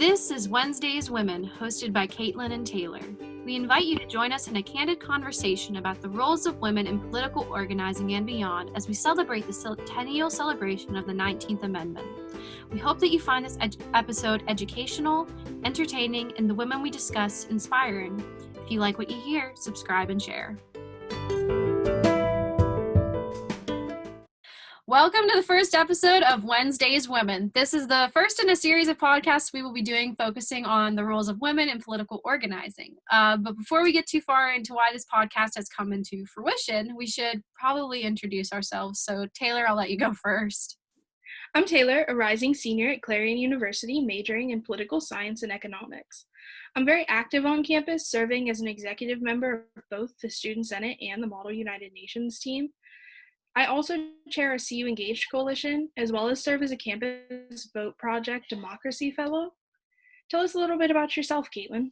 This is Wednesday's Women, hosted by Caitlin and Taylor. We invite you to join us in a candid conversation about the roles of women in political organizing and beyond as we celebrate the centennial celebration of the 19th Amendment. We hope that you find this episode educational, entertaining, and the women we discuss inspiring. If you like what you hear, subscribe and share. Welcome to the first episode of Wednesday's Women. This is the first in a series of podcasts we will be doing focusing on the roles of women in political organizing. But before we get too far into why this podcast has come into fruition, we should probably introduce ourselves. So Taylor, I'll let you go first. I'm Taylor, a rising senior at Clarion University, majoring in political science and economics. I'm very active on campus, serving as an executive member of both the Student Senate and the Model United Nations team. I also chair a CU Engaged coalition, as well as serve as a Campus Vote Project Democracy Fellow. Tell us a little bit about yourself, Caitlin.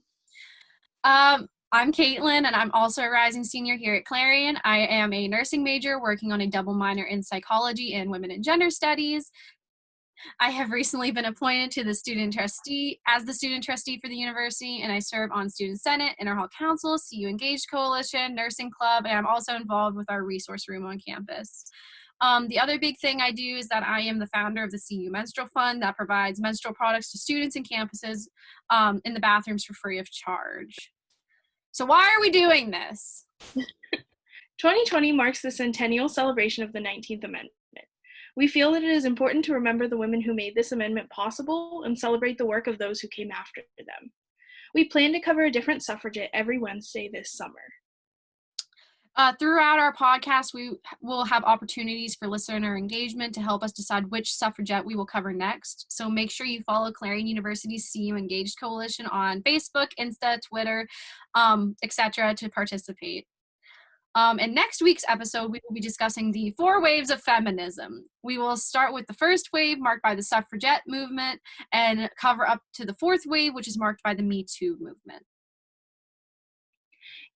I'm Caitlin, and I'm also a rising senior here at Clarion. I am a nursing major working on a double minor in psychology and women and gender studies. I have recently been appointed to the student trustee for the university, and I serve on Student Senate, Interhall Council, CU Engaged Coalition, Nursing Club, and I'm also involved with our resource room on campus. The other big thing I do is that I am the founder of the CU Menstrual Fund that provides menstrual products to students and campuses in the bathrooms for free of charge. So why are we doing this? 2020 marks the centennial celebration of the 19th Amendment. We feel that it is important to remember the women who made this amendment possible and celebrate the work of those who came after them. We plan to cover a different suffragette every Wednesday this summer. Throughout our podcast, we will have opportunities for listener engagement to help us decide which suffragette we will cover next. So make sure you follow Clarion University's CU Engaged Coalition on Facebook, Insta, Twitter, etc. to participate. In next week's episode, we will be discussing the 4 waves of feminism. We will start with the first wave, marked by the suffragette movement, and cover up to the 4th wave, which is marked by the Me Too movement.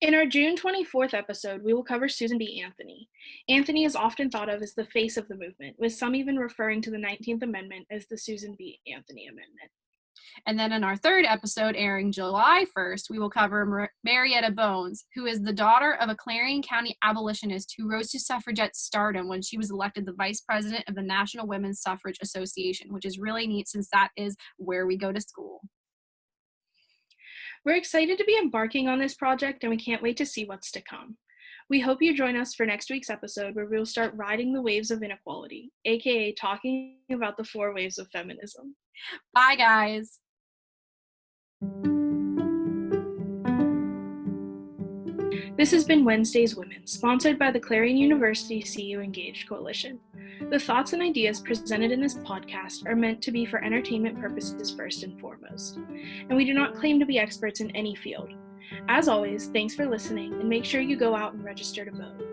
In our June 24th episode, we will cover Susan B. Anthony. Anthony is often thought of as the face of the movement, with some even referring to the 19th Amendment as the Susan B. Anthony Amendment. And then in our 3rd episode, airing July 1st, we will cover Marietta Bones, who is the daughter of a Clarion County abolitionist who rose to suffragette stardom when she was elected the vice president of the National Women's Suffrage Association, which is really neat since that is where we go to school. We're excited to be embarking on this project, and we can't wait to see what's to come. We hope you join us for next week's episode, where we'll start riding the waves of inequality, aka talking about the 4 waves of feminism. Bye, guys. This has been Wednesday's Women, sponsored by the Clarion University CU Engaged Coalition. The thoughts and ideas presented in this podcast are meant to be for entertainment purposes first and foremost, and we do not claim to be experts in any field. As always, thanks for listening, and make sure you go out and register to vote.